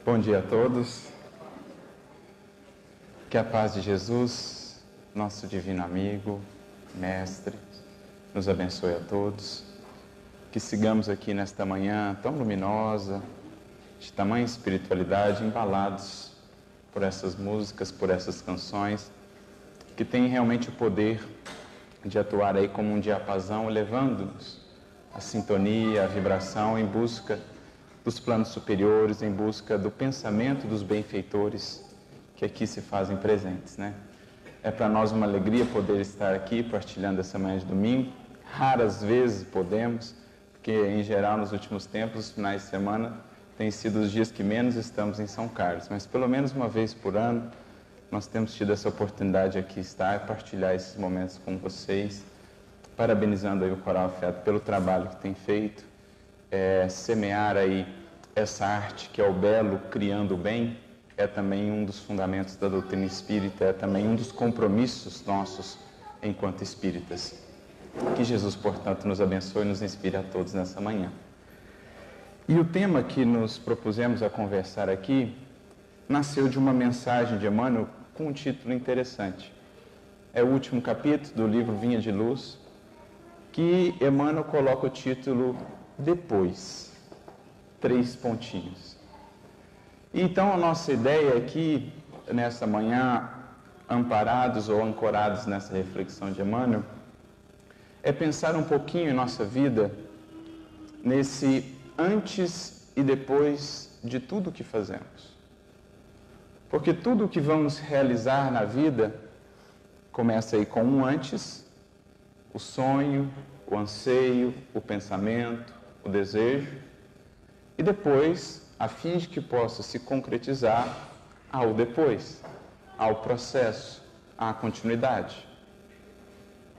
Bom dia a todos. Que a paz de Jesus, nosso divino amigo, mestre, nos abençoe a todos. Que sigamos aqui nesta manhã tão luminosa, de tamanha espiritualidade, embalados por essas músicas, por essas canções, que têm realmente o poder de atuar aí como um diapasão, elevando-nos a sintonia, a vibração em busca dos planos superiores, em busca do pensamento dos benfeitores que aqui se fazem presentes, né? É para nós uma alegria poder estar aqui partilhando essa manhã de domingo. Raras vezes podemos, porque em geral nos últimos tempos, os finais de semana, têm sido os dias que menos estamos em São Carlos, mas pelo menos uma vez por ano nós temos tido essa oportunidade de aqui estar e partilhar esses momentos com vocês, parabenizando aí o Coral Afeto pelo trabalho que tem feito, semear aí essa arte que é o belo criando o bem, é também um dos fundamentos da doutrina espírita, é também um dos compromissos nossos enquanto espíritas. Que Jesus, portanto, nos abençoe e nos inspire a todos nessa manhã. E o tema que nos propusemos a conversar aqui nasceu de uma mensagem de Emmanuel com um título interessante. É o último capítulo do livro Vinha de Luz, que Emmanuel coloca o título Depois, 3 pontinhos. Então, a nossa ideia aqui, nessa manhã, amparados ou ancorados nessa reflexão de Emmanuel, é pensar um pouquinho em nossa vida nesse antes e depois de tudo o que fazemos. Porque tudo o que vamos realizar na vida começa aí com um antes, o sonho, o anseio, o pensamento, o desejo, e depois, a fim de que possa se concretizar, ao depois, ao processo, à continuidade.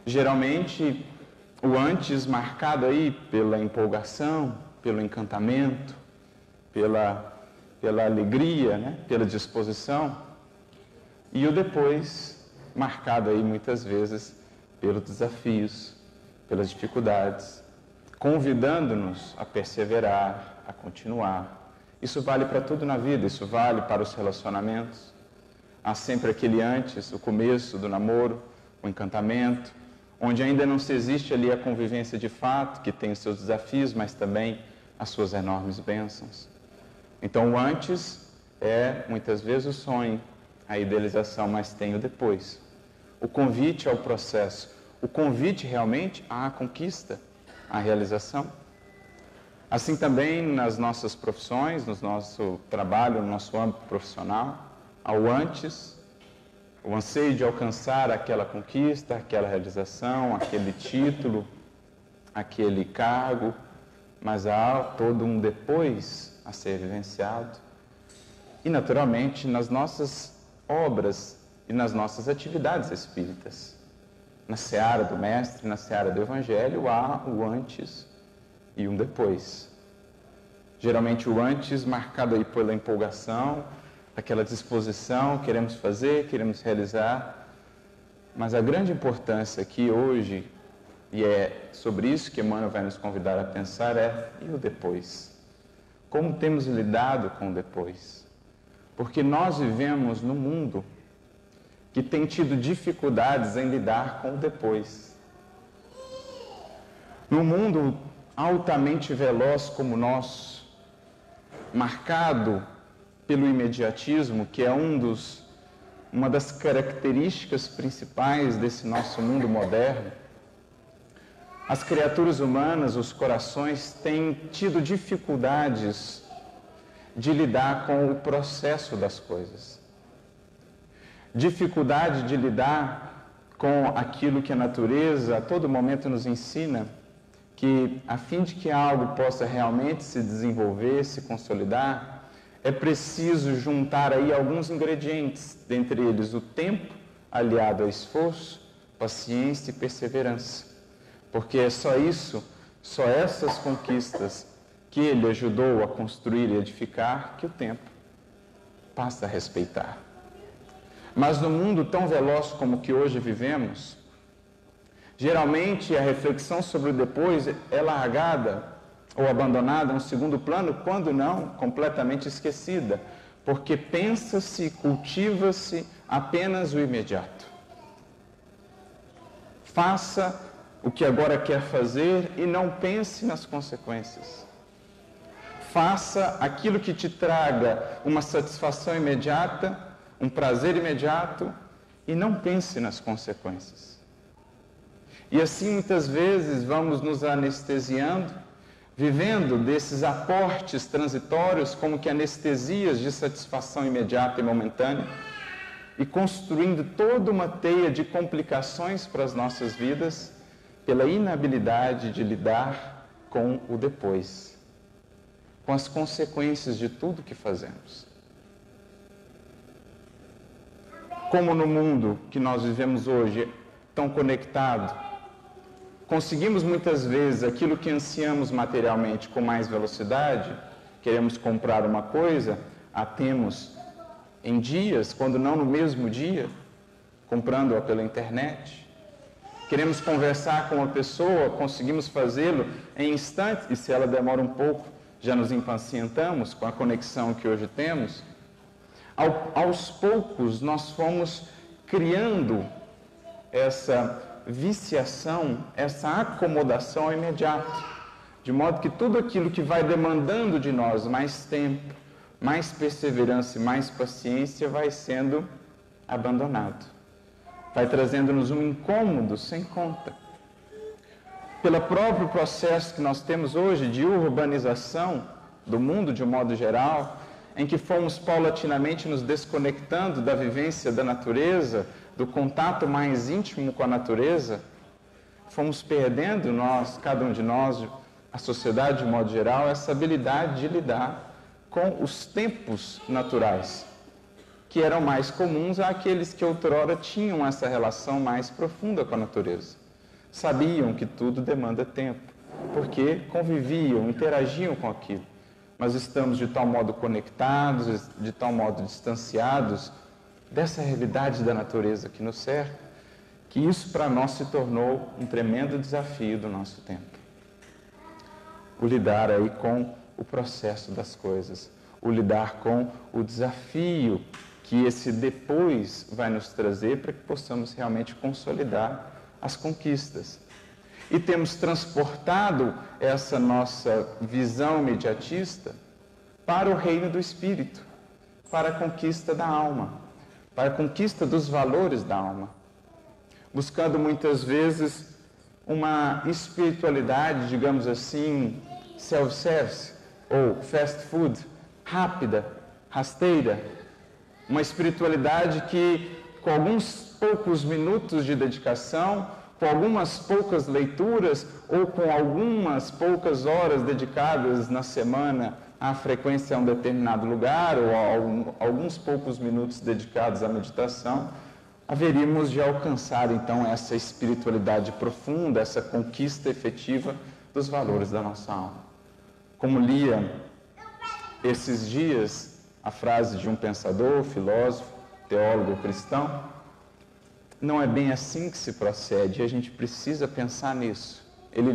Geralmente, o antes marcado aí pela empolgação, pelo encantamento, pela alegria, né? Pela disposição, e o depois marcado aí muitas vezes pelos desafios, pelas dificuldades, convidando-nos a perseverar, a continuar. Isso vale para tudo na vida, isso vale para os relacionamentos. Há sempre aquele antes, o começo do namoro, o encantamento, onde ainda não se existe ali a convivência de fato, que tem os seus desafios, mas também as suas enormes bênçãos. Então, o antes é, muitas vezes, o sonho, a idealização, mas tem o depois. O convite ao processo, o convite realmente à conquista, à realização. Assim também nas nossas profissões, no nosso trabalho, no nosso âmbito profissional, ao antes, o anseio de alcançar aquela conquista, aquela realização, aquele título, aquele cargo, mas há todo um depois a ser vivenciado. E, naturalmente, nas nossas obras e nas nossas atividades espíritas. Na seara do Mestre, na seara do Evangelho, há o antes e um depois. Geralmente o antes marcado aí pela empolgação, aquela disposição, queremos fazer, queremos realizar, mas a grande importância aqui hoje, e é sobre isso que Emmanuel vai nos convidar a pensar, é e o depois? Como temos lidado com o depois? Porque nós vivemos num mundo que tem tido dificuldades em lidar com o depois. Num mundo altamente veloz como o nosso, marcado pelo imediatismo, que é uma das características principais desse nosso mundo moderno, as criaturas humanas, os corações, têm tido dificuldades de lidar com o processo das coisas. Dificuldade de lidar com aquilo que a natureza a todo momento nos ensina, que a fim de que algo possa realmente se desenvolver, se consolidar, é preciso juntar aí alguns ingredientes, dentre eles o tempo, aliado ao esforço, paciência e perseverança. Porque é só isso, só essas conquistas que ele ajudou a construir e edificar, que o tempo passa a respeitar. Mas no mundo tão veloz como o que hoje vivemos, geralmente a reflexão sobre o depois é largada ou abandonada a um segundo plano, quando não, completamente esquecida, porque pensa-se, cultiva-se apenas o imediato. Faça o que agora quer fazer e não pense nas consequências. Faça aquilo que te traga uma satisfação imediata, um prazer imediato, e não pense nas consequências. E assim, muitas vezes, vamos nos anestesiando, vivendo desses aportes transitórios como que anestesias de satisfação imediata e momentânea, e construindo toda uma teia de complicações para as nossas vidas, pela inabilidade de lidar com o depois, com as consequências de tudo que fazemos. Como no mundo que nós vivemos hoje, tão conectado, conseguimos muitas vezes aquilo que ansiamos materialmente com mais velocidade, queremos comprar uma coisa, a temos em dias, quando não no mesmo dia, comprando-a pela internet. Queremos conversar com uma pessoa, conseguimos fazê-lo em instantes, e se ela demora um pouco, já nos impacientamos com a conexão que hoje temos. Aos poucos, nós fomos criando essa viciação, essa acomodação ao imediato, de modo que tudo aquilo que vai demandando de nós mais tempo, mais perseverança e mais paciência vai sendo abandonado. Vai trazendo-nos um incômodo sem conta. Pelo próprio processo que nós temos hoje de urbanização do mundo de um modo geral, em que fomos paulatinamente nos desconectando da vivência da natureza, do contato mais íntimo com a natureza, fomos perdendo nós, cada um de nós, a sociedade de um modo geral, essa habilidade de lidar com os tempos naturais, que eram mais comuns àqueles que outrora tinham essa relação mais profunda com a natureza. Sabiam que tudo demanda tempo, porque conviviam, interagiam com aquilo. Mas estamos de tal modo conectados, de tal modo distanciados dessa realidade da natureza que nos cerca, que isso para nós se tornou um tremendo desafio do nosso tempo. O lidar aí com o processo das coisas, o lidar com o desafio que esse depois vai nos trazer para que possamos realmente consolidar as conquistas. E temos transportado essa nossa visão imediatista para o reino do Espírito, para a conquista da alma, para a conquista dos valores da alma, buscando muitas vezes uma espiritualidade, digamos assim, self-service ou fast food, rápida, rasteira, uma espiritualidade que com alguns poucos minutos de dedicação, com algumas poucas leituras ou com algumas poucas horas dedicadas na semana à frequência a um determinado lugar ou a alguns poucos minutos dedicados à meditação, haveríamos de alcançar então essa espiritualidade profunda, essa conquista efetiva dos valores da nossa alma. Como lia esses dias a frase de um pensador, filósofo, teólogo cristão, não é bem assim que se procede, e a gente precisa pensar nisso. Ele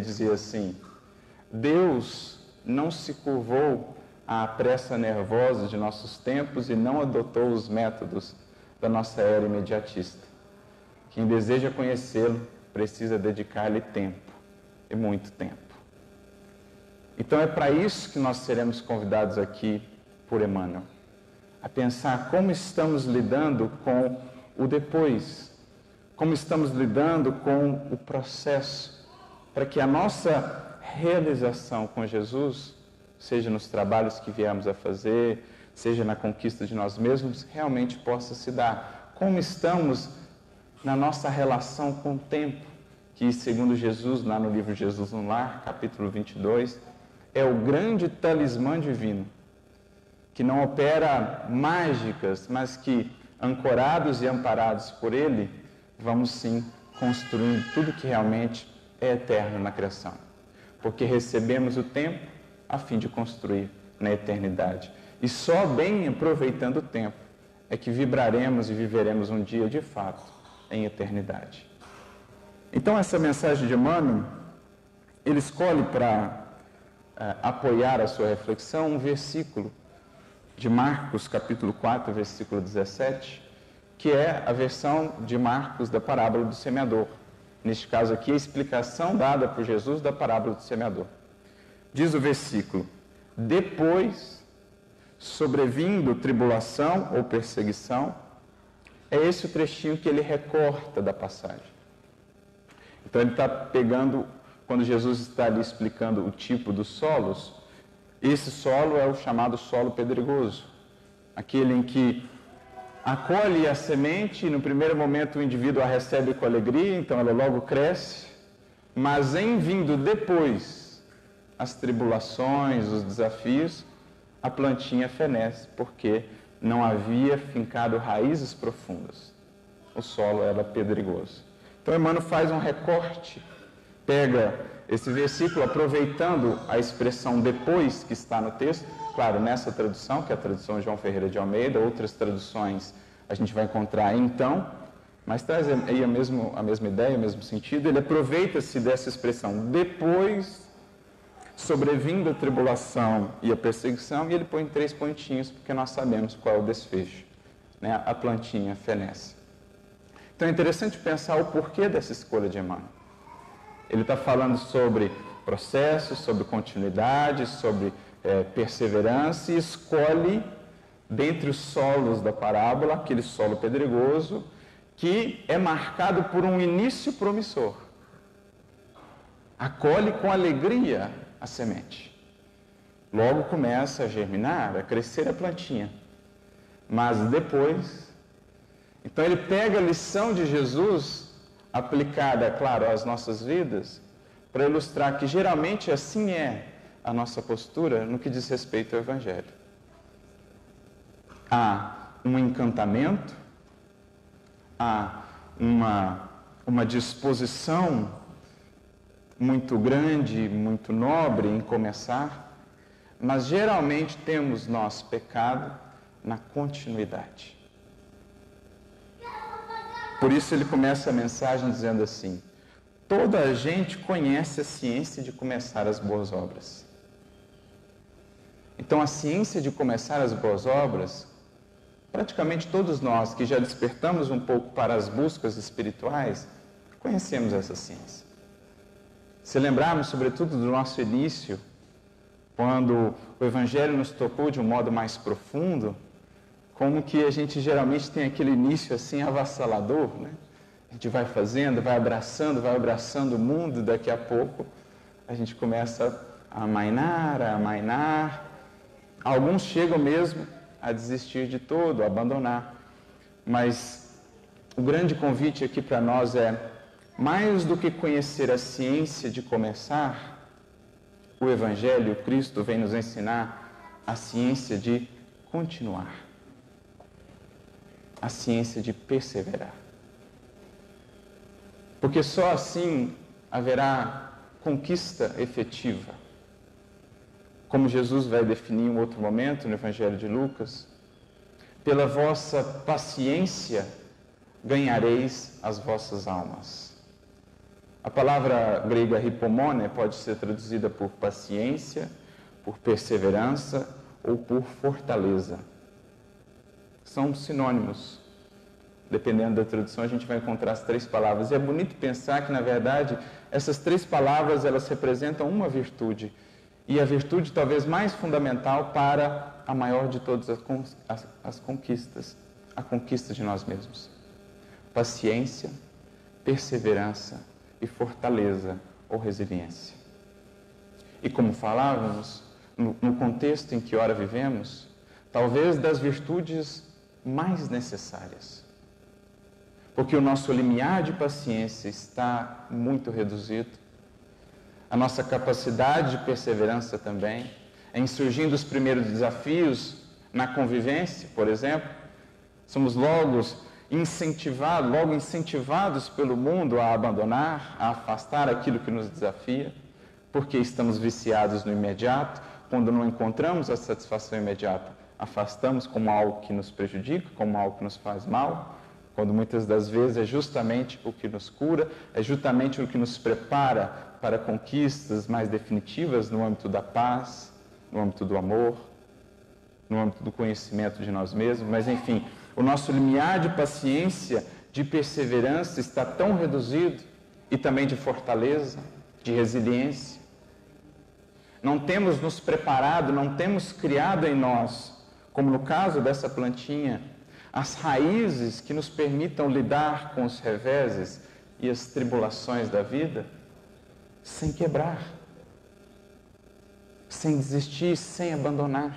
dizia assim: Deus não se curvou à pressa nervosa de nossos tempos e não adotou os métodos da nossa era imediatista. Quem deseja conhecê-lo precisa dedicar-lhe tempo, e muito tempo. Então é para isso que nós seremos convidados aqui por Emmanuel, a pensar como estamos lidando com o depois, como estamos lidando com o processo, para que a nossa realização com Jesus, seja nos trabalhos que viemos a fazer, seja na conquista de nós mesmos, realmente possa se dar. Como estamos na nossa relação com o tempo, que segundo Jesus, lá no livro Jesus no Lar, capítulo 22, é o grande talismã divino, que não opera mágicas, mas que, ancorados e amparados por Ele, vamos sim construindo tudo que realmente é eterno na criação. Porque recebemos o tempo a fim de construir na eternidade. E só bem aproveitando o tempo é que vibraremos e viveremos um dia de fato em eternidade. Então essa mensagem de Emmanuel, ele escolhe para apoiar a sua reflexão um versículo de Marcos, capítulo 4, versículo 17, que é a versão de Marcos da parábola do semeador. Neste caso aqui, a explicação dada por Jesus da parábola do semeador. Diz o versículo: depois, sobrevindo tribulação ou perseguição, é esse o trechinho que ele recorta da passagem. Então ele está pegando, quando Jesus está ali explicando o tipo dos solos, esse solo é o chamado solo pedregoso, aquele em que acolhe a semente e no primeiro momento o indivíduo a recebe com alegria, então ela logo cresce, mas em vindo depois as tribulações, os desafios, a plantinha fenece, porque não havia fincado raízes profundas. O solo era pedregoso. Então Emmanuel faz um recorte, pega esse versículo, aproveitando a expressão depois que está no texto, claro, nessa tradução, que é a tradução de João Ferreira de Almeida, outras traduções a gente vai encontrar então, mas traz aí a mesma ideia, o mesmo sentido. Ele aproveita-se dessa expressão depois, sobrevindo a tribulação e a perseguição, e ele põe 3 pontinhos, porque nós sabemos qual é o desfecho, né? A plantinha fenece. Então é interessante pensar o porquê dessa escolha de Emmanuel. Ele está falando sobre processo, sobre continuidade, sobre perseverança, e escolhe, dentre os solos da parábola, aquele solo pedregoso, que é marcado por um início promissor. Acolhe com alegria a semente. Logo começa a germinar, a crescer a plantinha. Mas depois... Então ele pega a lição de Jesus, aplicada, claro, às nossas vidas, para ilustrar que geralmente assim é a nossa postura no que diz respeito ao Evangelho. Há um encantamento, há uma disposição muito grande, muito nobre em começar, mas geralmente temos nós pecado na continuidade. Por isso ele começa a mensagem dizendo assim: toda a gente conhece a ciência de começar as boas obras. Então a ciência de começar as boas obras, praticamente todos nós que já despertamos um pouco para as buscas espirituais, conhecemos essa ciência. Se lembrarmos sobretudo do nosso início, quando o Evangelho nos tocou de um modo mais profundo, como que a gente geralmente tem aquele início assim avassalador, né? A gente vai fazendo, vai abraçando o mundo, e daqui a pouco a gente começa a amainar. Alguns chegam mesmo a desistir de todo, a abandonar. Mas o grande convite aqui para nós é, mais do que conhecer a ciência de começar, o Evangelho, o Cristo vem nos ensinar a ciência de continuar. A ciência de perseverar. Porque só assim haverá conquista efetiva. Como Jesus vai definir em outro momento no Evangelho de Lucas, pela vossa paciência ganhareis as vossas almas. A palavra grega hipomone pode ser traduzida por paciência, por perseverança ou por fortaleza. São sinônimos. Dependendo da tradução, a gente vai encontrar as 3 palavras. E é bonito pensar que, na verdade, essas 3 palavras, elas representam uma virtude. E a virtude talvez mais fundamental para a maior de todas as conquistas. A conquista de nós mesmos. Paciência, perseverança e fortaleza ou resiliência. E como falávamos, no contexto em que ora vivemos, talvez das virtudes mais necessárias. Porque o nosso limiar de paciência está muito reduzido. A nossa capacidade de perseverança também. Em surgindo os primeiros desafios na convivência, por exemplo, somos logo incentivados pelo mundo a abandonar, a afastar aquilo que nos desafia, porque estamos viciados no imediato. Quando não encontramos a satisfação imediata, afastamos como algo que nos prejudica, como algo que nos faz mal, quando muitas das vezes é justamente o que nos cura, é justamente o que nos prepara para conquistas mais definitivas no âmbito da paz, no âmbito do amor, no âmbito do conhecimento de nós mesmos, mas enfim, o nosso limiar de paciência, de perseverança está tão reduzido, e também de fortaleza, de resiliência. Não temos nos preparado, não temos criado em nós, como no caso dessa plantinha, as raízes que nos permitam lidar com os reveses e as tribulações da vida sem quebrar, sem desistir, sem abandonar.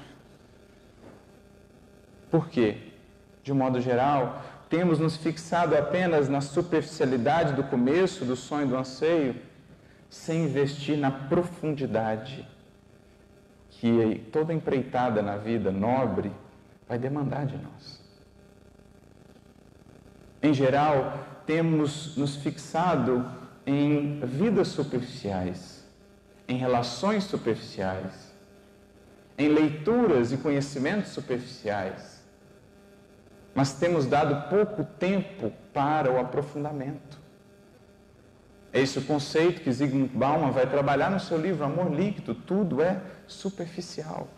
Por quê? De um modo geral, temos nos fixado apenas na superficialidade do começo, do sonho, do anseio, sem investir na profundidade que toda empreitada na vida nobre vai demandar de nós. Em geral, temos nos fixado em vidas superficiais, em relações superficiais, em leituras e conhecimentos superficiais, mas temos dado pouco tempo para o aprofundamento. É esse o conceito que Zygmunt Bauman vai trabalhar no seu livro Amor Líquido. Tudo é superficial,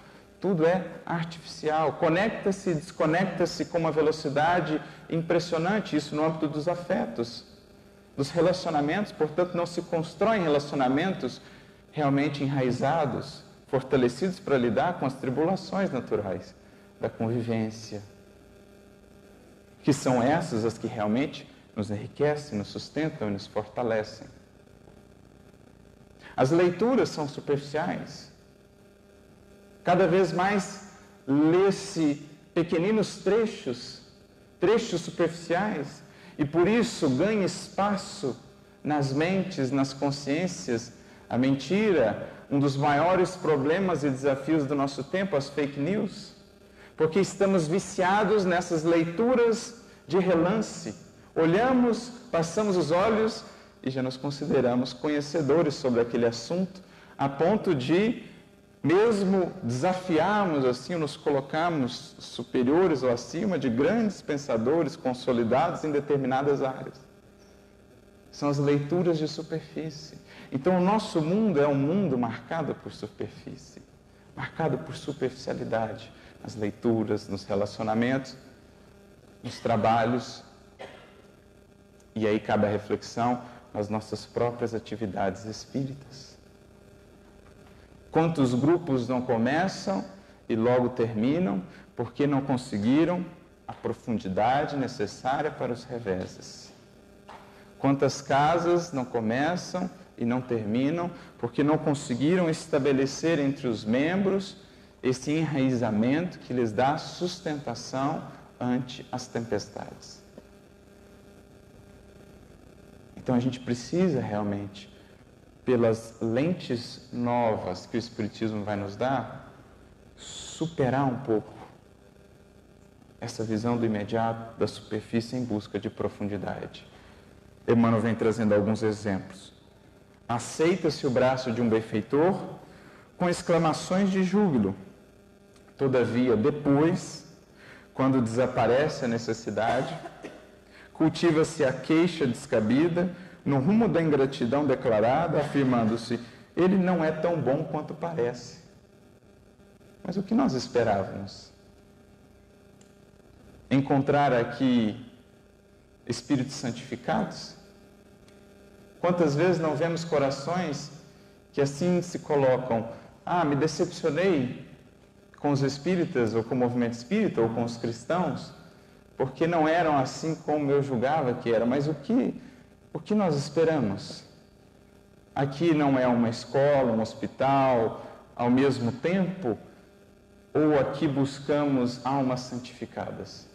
tudo é artificial, conecta-se e desconecta-se com uma velocidade impressionante, isso no âmbito dos afetos, dos relacionamentos. Portanto, não se constroem relacionamentos realmente enraizados, fortalecidos para lidar com as tribulações naturais da convivência, que são essas as que realmente nos enriquecem, nos sustentam e nos fortalecem. As leituras são superficiais. Cada vez mais lê-se pequeninos trechos superficiais, e por isso ganha espaço nas mentes, nas consciências, a mentira, um dos maiores problemas e desafios do nosso tempo, as fake news, porque estamos viciados nessas leituras de relance. Olhamos, passamos os olhos e já nos consideramos conhecedores sobre aquele assunto, a ponto de, mesmo desafiarmos assim, nos colocarmos superiores ou acima de grandes pensadores consolidados em determinadas áreas. São as leituras de superfície. Então, o nosso mundo é um mundo marcado por superfície, marcado por superficialidade, nas leituras, nos relacionamentos, nos trabalhos. E aí cabe a reflexão nas nossas próprias atividades espíritas. Quantos grupos não começam e logo terminam porque não conseguiram a profundidade necessária para os reveses? Quantas casas não começam e não terminam porque não conseguiram estabelecer entre os membros esse enraizamento que lhes dá sustentação ante as tempestades? Então a gente precisa realmente, pelas lentes novas que o Espiritismo vai nos dar, superar um pouco essa visão do imediato, da superfície, em busca de profundidade. Emmanuel vem trazendo alguns exemplos. Aceita-se o braço de um benfeitor com exclamações de júbilo. Todavia, depois, quando desaparece a necessidade, cultiva-se a queixa descabida, no rumo da ingratidão declarada, afirmando-se: ele não é tão bom quanto parece. Mas o que nós esperávamos? Encontrar aqui espíritos santificados? Quantas vezes não vemos corações que assim se colocam: me decepcionei com os espíritas, ou com o movimento espírita, ou com os cristãos, porque não eram assim como eu julgava que eram. Mas o que nós esperamos? Aqui não é uma escola, um hospital, ao mesmo tempo, ou aqui buscamos almas santificadas?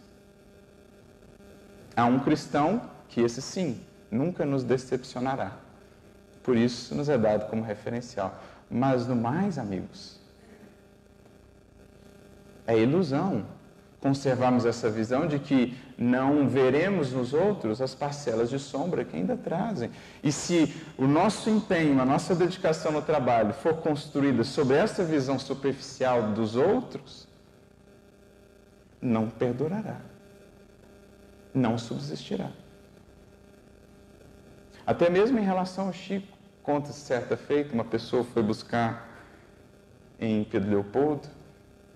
Há um cristão que esse sim, nunca nos decepcionará. Por isso nos é dado como referencial. Mas no mais, amigos, é ilusão conservarmos essa visão de que não veremos nos outros as parcelas de sombra que ainda trazem. E se o nosso empenho, a nossa dedicação no trabalho for construída sobre essa visão superficial dos outros, não perdurará, não subsistirá. Até mesmo em relação ao Chico, conta certa feita, uma pessoa foi buscar em Pedro Leopoldo,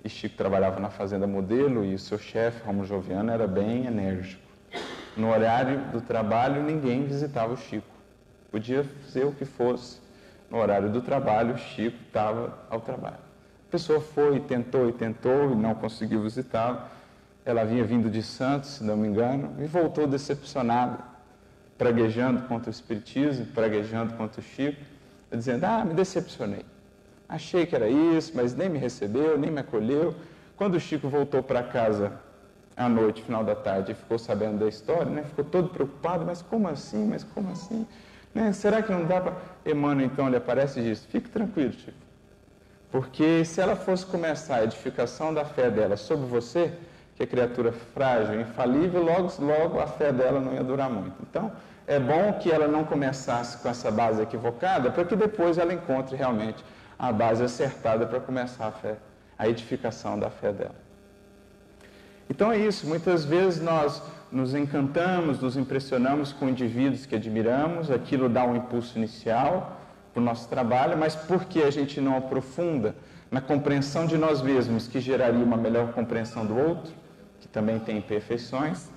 e Chico trabalhava na Fazenda Modelo, e o seu chefe, Romulo Joviano, era bem enérgico. No horário do trabalho, ninguém visitava o Chico. Podia ser o que fosse. No horário do trabalho, o Chico estava ao trabalho. A pessoa foi, tentou e não conseguiu visitá-lo. Ela havia vindo de Santos, se não me engano, e voltou decepcionada, praguejando contra o Espiritismo, praguejando contra o Chico, dizendo: me decepcionei. Achei que era isso, mas nem me recebeu, nem me acolheu. Quando o Chico voltou para casa à noite, final da tarde, e ficou sabendo da história, né, ficou todo preocupado: mas como assim? Né, será que não dá para... Emmanuel, então, lhe aparece e diz: fique tranquilo, Chico, porque se ela fosse começar a edificação da fé dela sobre você, que é criatura frágil, infalível, logo a fé dela não ia durar muito. Então, é bom que ela não começasse com essa base equivocada, para que depois ela encontre realmente a base acertada para começar a edificação da fé dela. Então é isso, muitas vezes nós nos encantamos, nos impressionamos com indivíduos que admiramos, aquilo dá um impulso inicial para o nosso trabalho, mas porque a gente não aprofunda na compreensão de nós mesmos, que geraria uma melhor compreensão do outro, que também tem imperfeições,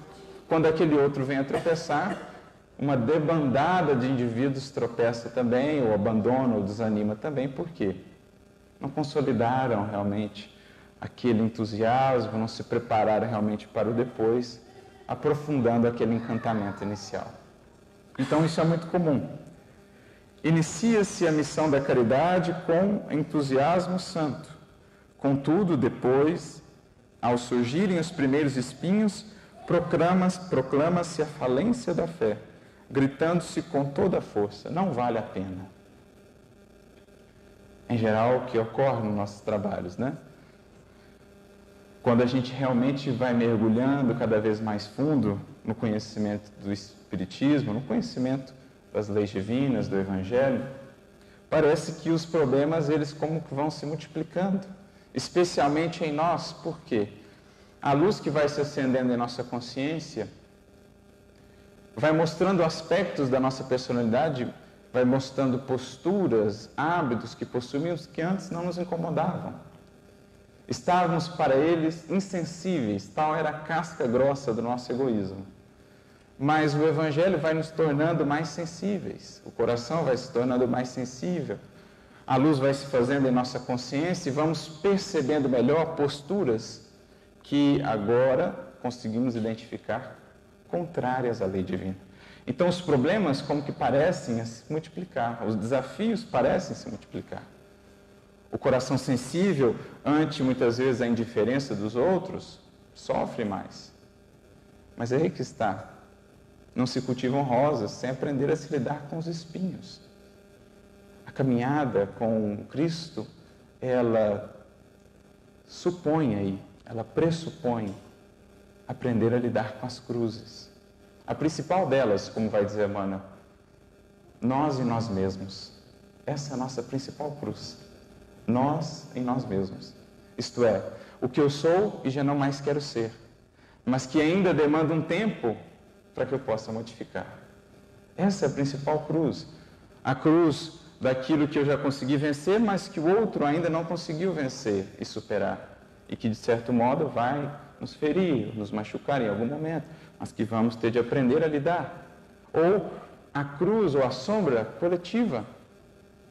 quando aquele outro vem a tropeçar, uma debandada de indivíduos tropeça também, ou abandona, ou desanima também. Por quê? Não consolidaram realmente aquele entusiasmo, não se prepararam realmente para o depois, aprofundando aquele encantamento inicial. Então isso é muito comum. Inicia-se a missão da caridade com entusiasmo santo. Contudo, depois, ao surgirem os primeiros espinhos, proclama-se a falência da fé, gritando-se com toda a força: não vale a pena. Em geral, o que ocorre nos nossos trabalhos, né? Quando a gente realmente vai mergulhando cada vez mais fundo no conhecimento do Espiritismo, no conhecimento das leis divinas, do Evangelho, parece que os problemas, eles como que vão se multiplicando, especialmente em nós. Por quê? A luz que vai se acendendo em nossa consciência vai mostrando aspectos da nossa personalidade, vai mostrando posturas, hábitos que possuímos que antes não nos incomodavam. Estávamos para eles insensíveis, tal era a casca grossa do nosso egoísmo. Mas o Evangelho vai nos tornando mais sensíveis, o coração vai se tornando mais sensível, a luz vai se fazendo em nossa consciência e vamos percebendo melhor posturas que agora conseguimos identificar contrárias à lei divina. Então os problemas como que parecem se multiplicar, os desafios parecem se multiplicar. O coração sensível, ante muitas vezes a indiferença dos outros, sofre mais. Mas é aí que está. Não se cultivam rosas sem aprender a se lidar com os espinhos. A caminhada com Cristo, ela supõe aí, ela pressupõe aprender a lidar com as cruzes. A principal delas, como vai dizer Emmanuel, nós e nós mesmos. Essa é a nossa principal cruz. Nós em nós mesmos. Isto é, o que eu sou e já não mais quero ser, mas que ainda demanda um tempo para que eu possa modificar. Essa é a principal cruz. A cruz daquilo que eu já consegui vencer, mas que o outro ainda não conseguiu vencer e superar. E que, de certo modo, vai nos ferir, nos machucar em algum momento, mas que vamos ter de aprender a lidar. Ou a cruz ou a sombra coletiva,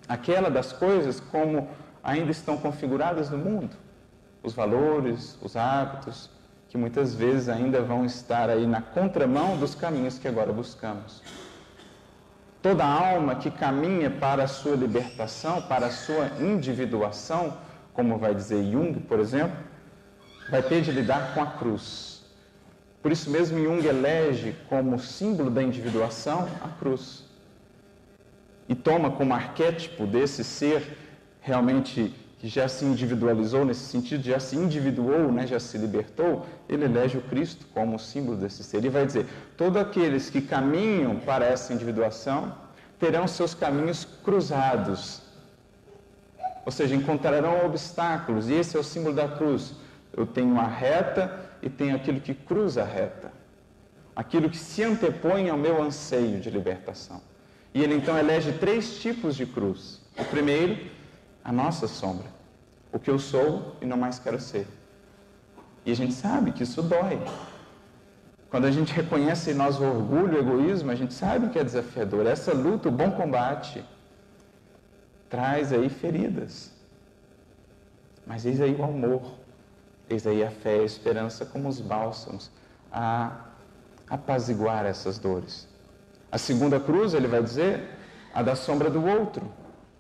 aquela das coisas como ainda estão configuradas no mundo, os valores, os hábitos, que muitas vezes ainda vão estar aí na contramão dos caminhos que agora buscamos. Toda alma que caminha para a sua libertação, para a sua individuação, como vai dizer Jung, por exemplo, vai ter de lidar com a cruz. Por isso mesmo Jung elege como símbolo da individuação a cruz. E toma como arquétipo desse ser realmente que já se individualizou nesse sentido, já se individuou, né, já se libertou, ele elege o Cristo como símbolo desse ser. Ele vai dizer, todos aqueles que caminham para essa individuação terão seus caminhos cruzados. Ou seja, encontrarão obstáculos, e esse é o símbolo da cruz. Eu tenho a reta e tenho aquilo que cruza a reta. Aquilo que se antepõe ao meu anseio de libertação. E ele então elege 3 tipos de cruz. O primeiro, a nossa sombra. O que eu sou e não mais quero ser. E a gente sabe que isso dói. Quando a gente reconhece em nós o orgulho, o egoísmo, a gente sabe que é desafiador. Essa luta, o bom combate, traz aí feridas. Mas eis aí o amor, eis aí a fé e a esperança como os bálsamos a apaziguar essas dores. A segunda cruz, ele vai dizer, a da sombra do outro.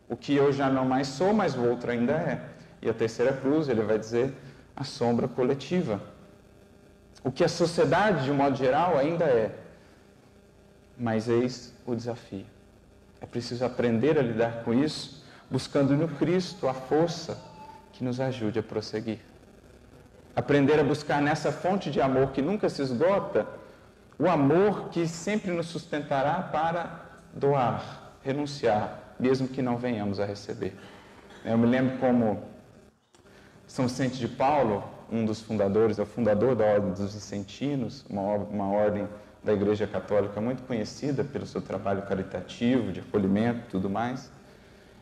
O que eu já não mais sou, mas o outro ainda é. E a terceira cruz, ele vai dizer, a sombra coletiva. O que a sociedade, de um modo geral, ainda é. Mas eis o desafio. É preciso aprender a lidar com isso, buscando no Cristo a força que nos ajude a prosseguir. Aprender a buscar nessa fonte de amor que nunca se esgota, o amor que sempre nos sustentará para doar, renunciar, mesmo que não venhamos a receber. Eu me lembro como São Vicente de Paulo, um dos fundadores, é o fundador da Ordem dos Vicentinos, uma ordem da Igreja Católica muito conhecida pelo seu trabalho caritativo, de acolhimento e tudo mais.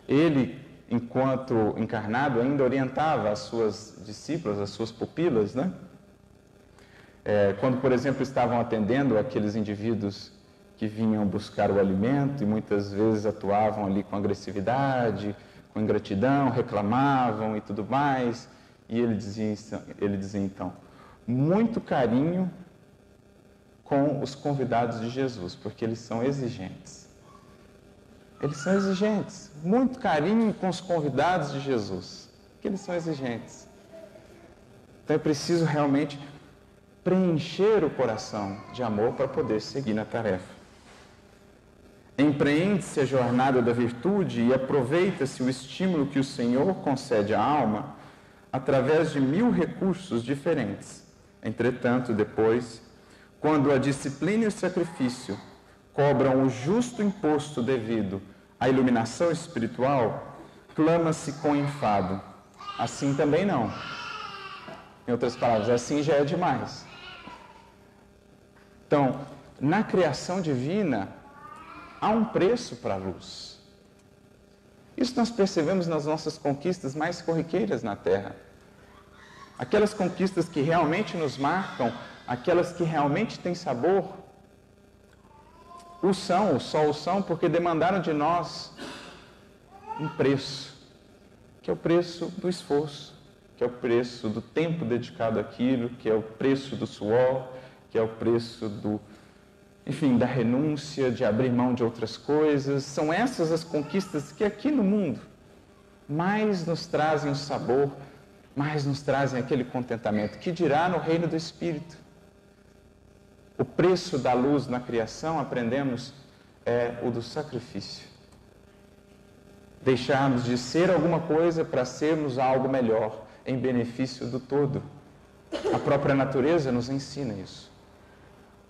Ele, enquanto encarnado, ainda orientava as suas discípulas, as suas pupilas, né? Quando, por exemplo, estavam atendendo aqueles indivíduos que vinham buscar o alimento e muitas vezes atuavam ali com agressividade, com ingratidão, reclamavam e tudo mais. E ele dizia então, muito carinho com os convidados de Jesus, porque eles são exigentes. Eles são exigentes. Muito carinho com os convidados de Jesus, porque eles são exigentes. Então é preciso realmente preencher o coração de amor para poder seguir na tarefa. Empreende-se a jornada da virtude e aproveita-se o estímulo que o Senhor concede à alma através de 1000 recursos diferentes. Entretanto, depois, quando a disciplina e o sacrifício cobram o justo imposto devido à iluminação espiritual, clama-se com enfado. Assim também não. Em outras palavras, assim já é demais. Então, na criação divina, há um preço para a luz. Isso nós percebemos nas nossas conquistas mais corriqueiras na Terra. Aquelas conquistas que realmente nos marcam, aquelas que realmente têm sabor, só o são porque demandaram de nós um preço, que é o preço do esforço, que é o preço do tempo dedicado àquilo, que é o preço do suor, que é o preço da renúncia, de abrir mão de outras coisas. São essas as conquistas que aqui no mundo mais nos trazem o sabor, mais nos trazem aquele contentamento, que dirá no reino do Espírito. O preço da luz na criação, aprendemos, é o do sacrifício. Deixarmos de ser alguma coisa para sermos algo melhor, em benefício do todo. A própria natureza nos ensina isso.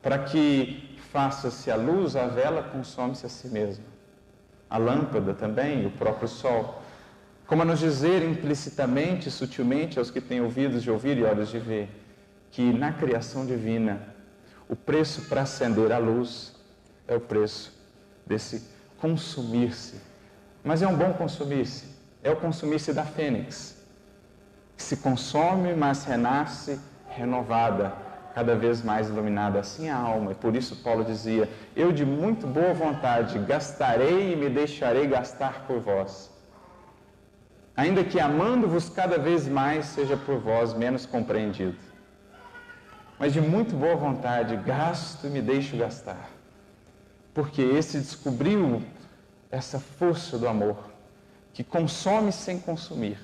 Para que faça-se a luz, a vela consome-se a si mesma. A lâmpada também, o próprio sol. Como a nos dizer implicitamente, sutilmente, aos que têm ouvidos de ouvir e olhos de ver, que na criação divina, o preço para acender a luz é o preço desse consumir-se. Mas é um bom consumir-se. É o consumir-se da fênix, que se consome, mas renasce renovada, cada vez mais iluminada, assim a alma. E por isso Paulo dizia, eu de muito boa vontade gastarei e me deixarei gastar por vós. Ainda que amando-vos cada vez mais, seja por vós menos compreendido. Mas de muito boa vontade, gasto e me deixo gastar. Porque esse descobriu essa força do amor, que consome sem consumir,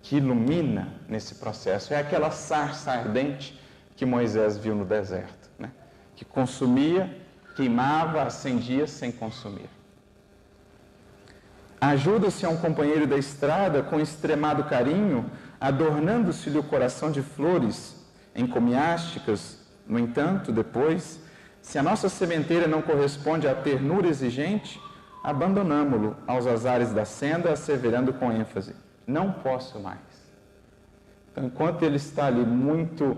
que ilumina nesse processo. É aquela sarça ardente que Moisés viu no deserto, né? Que consumia, queimava, acendia sem consumir. Ajuda-se a um companheiro da estrada com extremado carinho, adornando-se-lhe o coração de flores encomiásticas. No entanto, depois, se a nossa sementeira não corresponde à ternura exigente, abandonamo-lo aos azares da senda, asseverando com ênfase, não posso mais. Então, enquanto ele está ali muito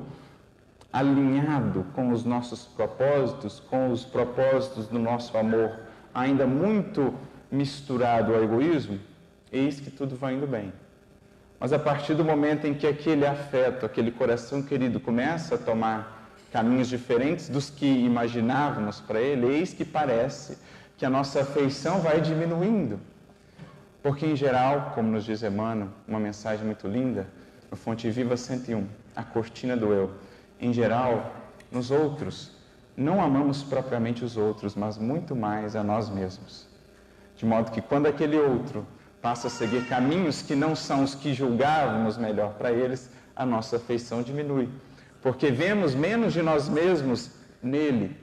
alinhado com os nossos propósitos, com os propósitos do nosso amor, ainda muito misturado ao egoísmo, eis que tudo vai indo bem. Mas a partir do momento em que aquele afeto, aquele coração querido começa a tomar caminhos diferentes dos que imaginávamos para ele, eis que parece que a nossa afeição vai diminuindo. Porque, em geral, como nos diz Emmanuel, uma mensagem muito linda, no Fonte Viva 101, a cortina do eu. Em geral, nos outros, não amamos propriamente os outros, mas muito mais a nós mesmos. De modo que quando aquele outro passa a seguir caminhos que não são os que julgávamos melhor para eles, a nossa afeição diminui. Porque vemos menos de nós mesmos nele.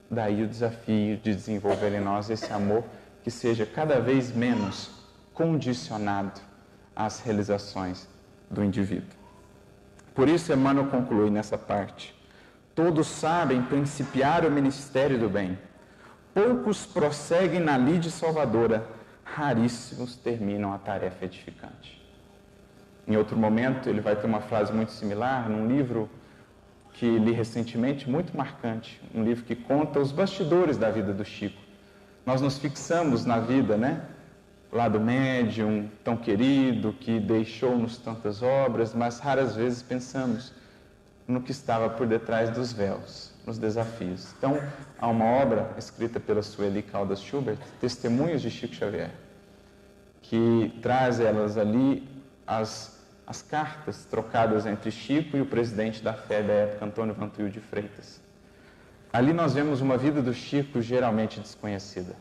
Daí o desafio de desenvolver em nós esse amor que seja cada vez menos condicionado às realizações do indivíduo. Por isso, Emmanuel conclui nessa parte: todos sabem principiar o ministério do bem. Poucos prosseguem na lide salvadora, raríssimos terminam a tarefa edificante. Em outro momento, ele vai ter uma frase muito similar num livro que li recentemente, muito marcante, um livro que conta os bastidores da vida do Chico. Nós nos fixamos na vida, lá do médium tão querido, que deixou-nos tantas obras, mas raras vezes pensamos no que estava por detrás dos véus, nos desafios. Então, há uma obra escrita pela Sueli Caldas Schubert, Testemunhos de Chico Xavier, que traz elas ali as cartas trocadas entre Chico e o presidente da fé da época, Antônio Vantuil de Freitas. Ali nós vemos uma vida do Chico geralmente desconhecida.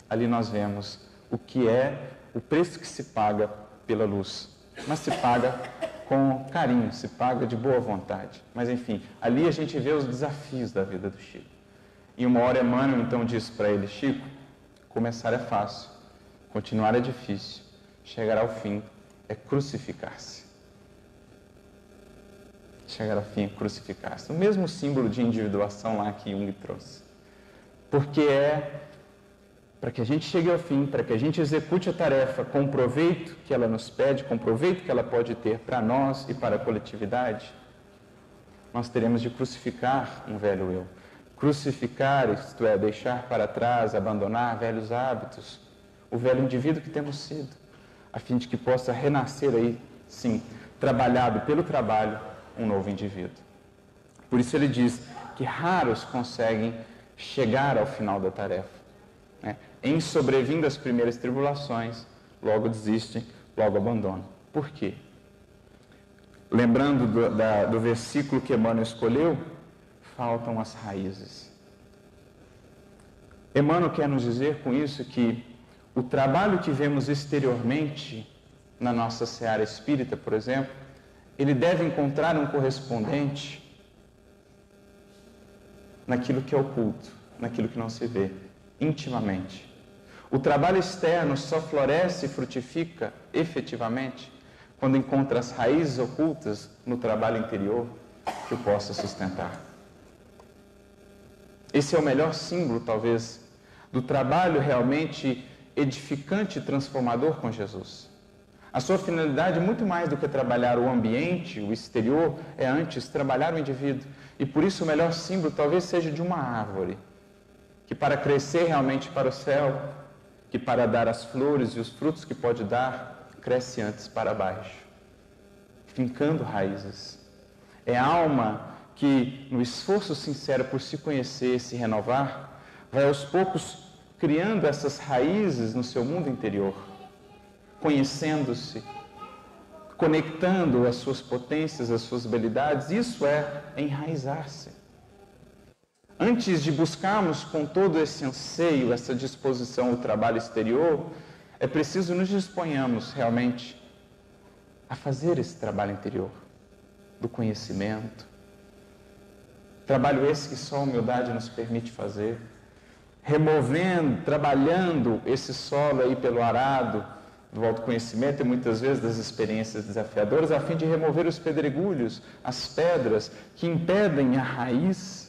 Ali nós vemos o que é o preço que se paga pela luz. Mas se paga com carinho, se paga de boa vontade. Mas enfim, ali a gente vê os desafios da vida do Chico. E uma hora Emmanuel então diz para ele: Chico, começar é fácil, continuar é difícil, chegar ao fim é crucificar-se. Chegar ao fim é crucificar-se. O mesmo símbolo de individuação lá que Jung trouxe. Porque é para que a gente chegue ao fim, para que a gente execute a tarefa com o proveito que ela nos pede, com o proveito que ela pode ter para nós e para a coletividade, nós teremos de crucificar um velho eu. Crucificar, isto é, deixar para trás, abandonar velhos hábitos, o velho indivíduo que temos sido, a fim de que possa renascer aí, sim, trabalhado pelo trabalho, um novo indivíduo. Por isso ele diz que raros conseguem chegar ao final da tarefa. Em sobrevindo as primeiras tribulações, logo desistem, logo abandonam. Por quê? Lembrando do versículo que Emmanuel escolheu, faltam as raízes. Emmanuel quer nos dizer com isso que o trabalho que vemos exteriormente na nossa seara espírita, por exemplo, ele deve encontrar um correspondente naquilo que é oculto, naquilo que não se vê, intimamente. O trabalho externo só floresce e frutifica efetivamente quando encontra as raízes ocultas no trabalho interior que o possa sustentar. Esse é o melhor símbolo, talvez, do trabalho realmente edificante e transformador com Jesus. A sua finalidade, muito mais do que trabalhar o ambiente, o exterior, é antes trabalhar o indivíduo. E por isso o melhor símbolo talvez seja de uma árvore, que para crescer realmente para o céu, que para dar as flores e os frutos que pode dar, cresce antes para baixo, fincando raízes. É a alma que, no esforço sincero por se conhecer e se renovar, vai aos poucos criando essas raízes no seu mundo interior, conhecendo-se, conectando as suas potências, as suas habilidades. Isso é enraizar-se. Antes de buscarmos com todo esse anseio, essa disposição ao trabalho exterior, é preciso nos disponhamos realmente a fazer esse trabalho interior, do conhecimento. Trabalho esse que só a humildade nos permite fazer, removendo, trabalhando esse solo aí pelo arado do autoconhecimento e muitas vezes das experiências desafiadoras, a fim de remover os pedregulhos, as pedras que impedem a raiz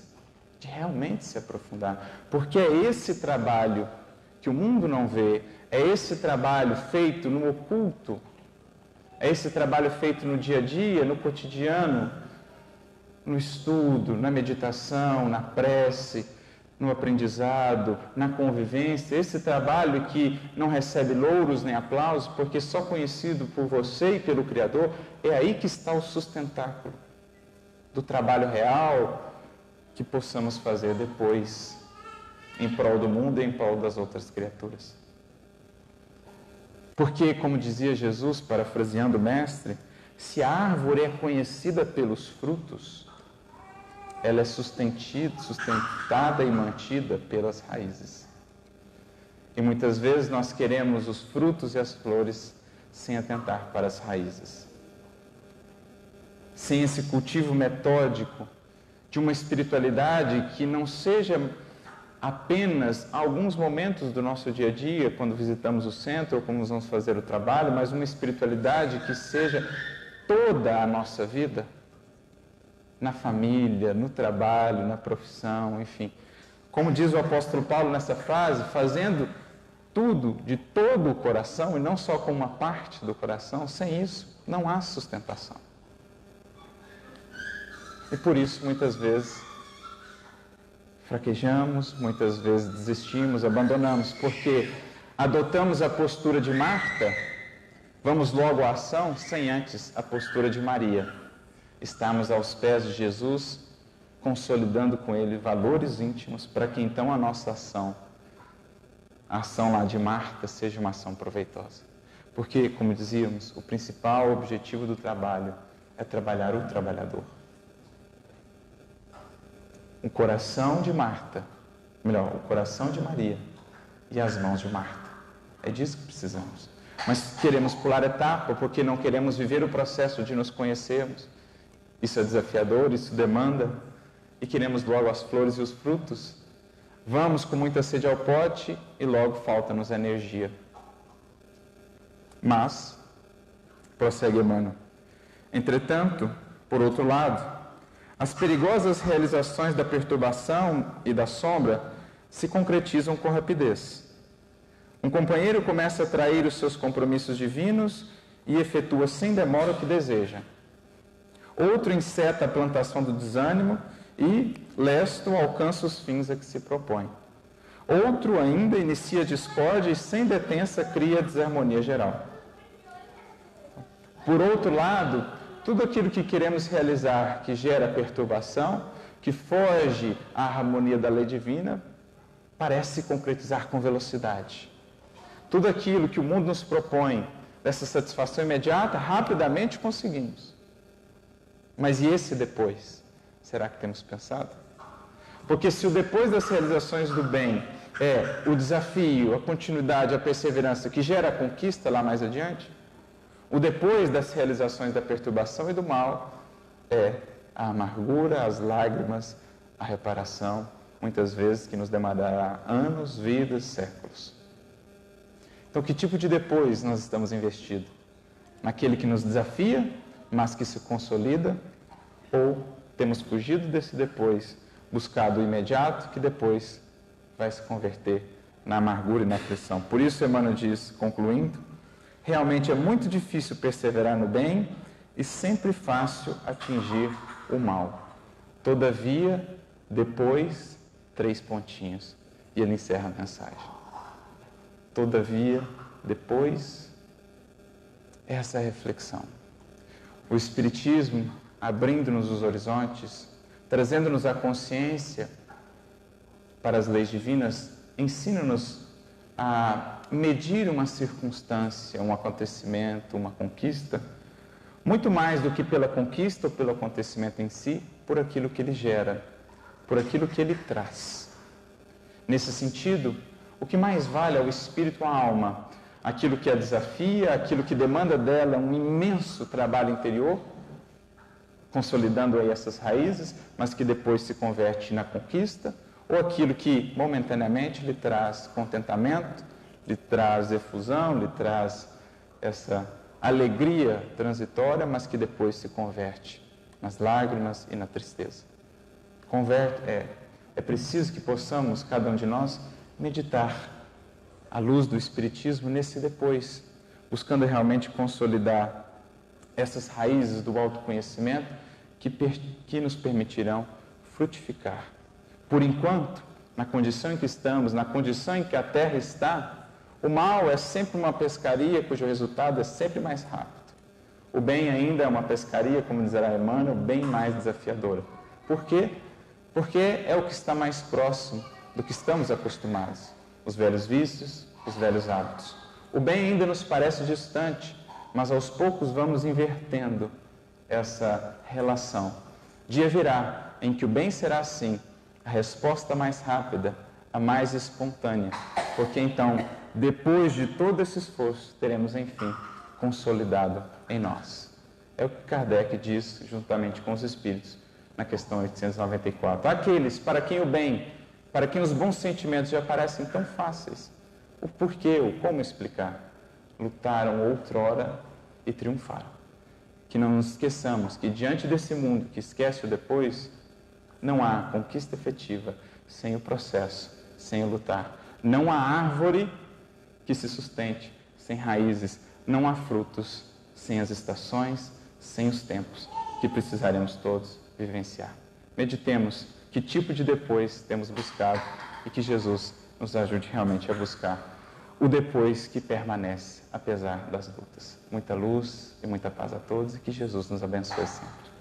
de realmente se aprofundar. Porque é esse trabalho que o mundo não vê, é esse trabalho feito no oculto, é esse trabalho feito no dia a dia, no cotidiano, no estudo, na meditação, na prece, no aprendizado, na convivência, esse trabalho que não recebe louros nem aplausos, porque só conhecido por você e pelo Criador, é aí que está o sustentáculo do trabalho real que possamos fazer depois em prol do mundo e em prol das outras criaturas. Porque, como dizia Jesus, parafraseando o Mestre, se a árvore é conhecida pelos frutos, ela é sustentada e mantida pelas raízes. E muitas vezes nós queremos os frutos e as flores sem atentar para as raízes. Sem esse cultivo metódico de uma espiritualidade que não seja apenas alguns momentos do nosso dia a dia, quando visitamos o centro ou quando vamos fazer o trabalho, mas uma espiritualidade que seja toda a nossa vida, na família, no trabalho, na profissão, enfim. Como diz o apóstolo Paulo nessa frase, fazendo tudo de todo o coração e não só com uma parte do coração, sem isso não há sustentação. E por isso, muitas vezes, fraquejamos, muitas vezes desistimos, abandonamos, porque adotamos a postura de Marta, vamos logo à ação, sem antes a postura de Maria. Estamos aos pés de Jesus, consolidando com Ele valores íntimos, para que então a nossa ação, a ação lá de Marta, seja uma ação proveitosa. Porque, como dizíamos, o principal objetivo do trabalho é trabalhar o trabalhador. O coração de Marta, melhor, o coração de Maria e as mãos de Marta. É disso que precisamos. Mas queremos pular etapa porque não queremos viver o processo de nos conhecermos. Isso é desafiador, isso demanda. E queremos logo as flores e os frutos. Vamos com muita sede ao pote e logo falta-nos energia. Mas, prossegue Emmanuel, entretanto, por outro lado, as perigosas realizações da perturbação e da sombra se concretizam com rapidez. Um companheiro começa a trair os seus compromissos divinos e efetua sem demora o que deseja. Outro enceta a plantação do desânimo e, lesto, alcança os fins a que se propõe. Outro ainda inicia a discórdia e, sem detença, cria a desarmonia geral. Por outro lado, tudo aquilo que queremos realizar que gera perturbação, que foge à harmonia da lei divina, parece se concretizar com velocidade. Tudo aquilo que o mundo nos propõe, dessa satisfação imediata, rapidamente conseguimos. Mas e esse depois? Será que temos pensado? Porque se o depois das realizações do bem é o desafio, a continuidade, a perseverança que gera a conquista lá mais adiante, o depois das realizações da perturbação e do mal é a amargura, as lágrimas, a reparação, muitas vezes que nos demandará anos, vidas, séculos. Então, que tipo de depois nós estamos investindo? Naquele que nos desafia, mas que se consolida, ou temos fugido desse depois, buscado o imediato, que depois vai se converter na amargura e na aflição? Por isso, Emmanuel diz, concluindo, realmente é muito difícil perseverar no bem e sempre fácil atingir o mal. Todavia, depois, 3 pontinhos. E ele encerra a mensagem. Todavia, depois, essa é a reflexão. O Espiritismo, abrindo-nos os horizontes, trazendo-nos a consciência para as leis divinas, ensina-nos a medir uma circunstância, um acontecimento, uma conquista, muito mais do que pela conquista ou pelo acontecimento em si, por aquilo que ele gera, por aquilo que ele traz. Nesse sentido, o que mais vale ao espírito, à alma, aquilo que a desafia, aquilo que demanda dela um imenso trabalho interior, consolidando aí essas raízes, mas que depois se converte na conquista, ou aquilo que momentaneamente lhe traz contentamento, lhe traz efusão, lhe traz essa alegria transitória, mas que depois se converte nas lágrimas e na tristeza. É preciso que possamos, cada um de nós, meditar à luz do Espiritismo nesse depois, buscando realmente consolidar essas raízes do autoconhecimento que nos permitirão frutificar. Por enquanto, na condição em que estamos, na condição em que a terra está, o mal é sempre uma pescaria cujo resultado é sempre mais rápido. O bem ainda é uma pescaria, como dizerá Emmanuel, bem mais desafiadora. Por quê? Porque é o que está mais próximo do que estamos acostumados. Os velhos vícios, os velhos hábitos. O bem ainda nos parece distante, mas aos poucos vamos invertendo essa relação. Dia virá em que o bem será assim, a resposta mais rápida, a mais espontânea, porque então, depois de todo esse esforço, teremos enfim consolidado em nós. É o que Kardec diz, juntamente com os Espíritos, na questão 894. Aqueles para quem o bem, para quem os bons sentimentos já parecem tão fáceis, o porquê, o como explicar, lutaram outrora e triunfaram. Que não nos esqueçamos que diante desse mundo que esquece o depois, não há conquista efetiva sem o processo, sem o lutar. Não há árvore que se sustente sem raízes, não há frutos sem as estações, sem os tempos que precisaremos todos vivenciar. Meditemos que tipo de depois temos buscado e que Jesus nos ajude realmente a buscar o depois que permanece apesar das lutas. Muita luz e muita paz a todos e que Jesus nos abençoe sempre.